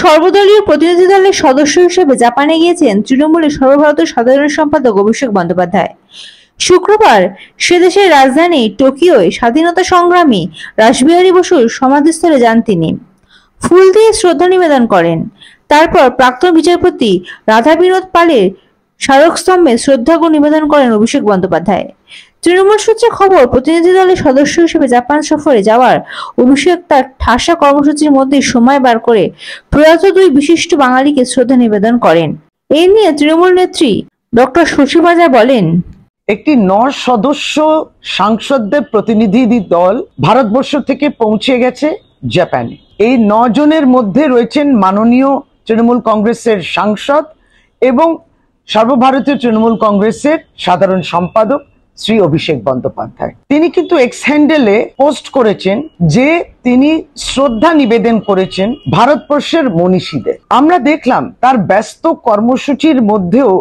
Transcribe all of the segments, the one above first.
সর্বদলীয় প্রতিনিধি দলের সদস্য হিসেবে জাপানে গিয়েছেন তৃণমূলের সর্বভারতীয় সাধারণ সম্পাদক অভিষেক বন্দ্যোপাধ্যায়। শুক্রবার সে দেশের রাজধানী টোকিওয় স্বাধীনতা সংগ্রামী রাসবিহারী বসুর সমাধিস্থলে যান তিনি। ফুল দিয়ে শ্রদ্ধা নিবেদন করেন। তারপর প্রাক্তন বিচারপতি রাধা বিনোদ পালের স্মারকস্তম্ভে শ্রদ্ধার্ঘ্য নিবেদন করেন অভিষেক বন্দ্যোপাধ্যায়। তৃণমূল সূত্রে খবর, প্রতিনিধি দলের সদস্য হিসেবে জাপান সফরে যাওয়ার অভিষেক তার ঠাসা কর্মসূচির মধ্যে সময় বার করে প্রয়াত দুই বিশিষ্ট বাঙালিকে শ্রদ্ধা নিবেদন করেন। এই নিয়ে তৃণমূল নেত্রী ডক্টর শশী পাজা বলেন, একটি 9 সদস্য সাংসদদের প্রতিনিধি দল ভারতবর্ষ থেকে পৌঁছে গেছে জাপানে। এই 9 জনের মধ্যে রয়েছেন মাননীয় তৃণমূল কংগ্রেসের সাংসদ এবং সর্বভারতীয় তৃণমূল কংগ্রেসের সাধারণ সম্পাদক শ্রী অভিষেক বন্দ্যোপাধ্যায়। তিনি কিন্তু এক্স হ্যান্ডেলে পোস্ট করেছেন যে তিনি শ্রদ্ধা নিবেদন করেছেন ভারতবর্ষের মনীষীদের। আমরা দেখলাম তার ব্যস্ত কর্মসূচির মধ্যেও,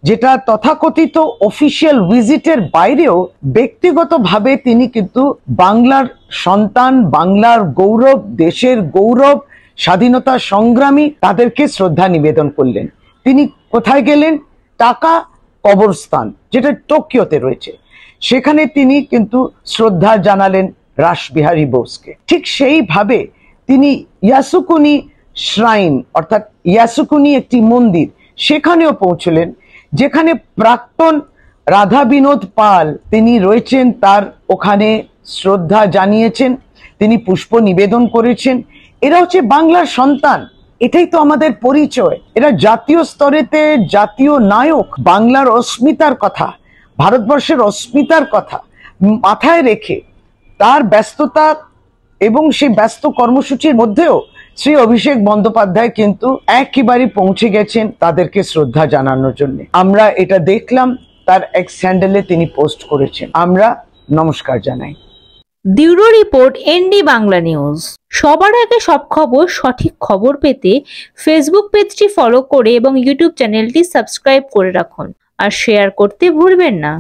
যেটা তথাকথিত অফিসিয়াল ভিজিটের বাইরেও, ব্যক্তিগতভাবে তিনি কিন্তু বাংলার সন্তান, বাংলার গৌরব, দেশের গৌরব, স্বাধীনতা সংগ্রামী তাদেরকে শ্রদ্ধা নিবেদন করলেন। তিনি কোথায় গেলেন? টাকা কবরস্থান, যেটা টোকিওতে রয়েছে, সেখানে তিনি কিন্তু শ্রদ্ধা জানালেন রাসবিহারী বোসকে। ঠিক সেইভাবে তিনি ইয়াসুকুনি শ্রাইন, অর্থাৎ ইয়াসুকুনি একটি মন্দির, সেখানেও পৌঁছলেন, যেখানে প্রাক্তন রাধা বিনোদ পাল তিনি রয়েছেন, তার ওখানে শ্রদ্ধা জানিয়েছেন, তিনি পুষ্প নিবেদন করেছেন। এরা হচ্ছে বাংলার সন্তান, এটাই তো আমাদের পরিচয়। এরা জাতীয় স্তরেতে জাতীয় নায়ক। বাংলার অস্মিতার কথা, ভারতবর্ষের অস্মিতার কথা মাথায় রেখে তার ব্যস্ততা এবং সেই ব্যস্ত কর্মসূচির মধ্যেও শ্রী অভিষেক বন্দ্যোপাধ্যায় কিন্তু একেবারে পৌঁছে গেছেন তাদেরকে শ্রদ্ধা জানানোর জন্য। আমরা এটা দেখলাম, তার এক্স হ্যান্ডেলে তিনি পোস্ট করেছেন। আমরা নমস্কার জানাই। Bureau report, ND Bangla news. সবার আগে সব খবর, সঠিক খবর পেতে ফেসবুক পেজটি ফলো করে এবং ইউটিউব চ্যানেলটি সাবস্ক্রাইব করে রাখুন আর শেয়ার করতে ভুলবেন না।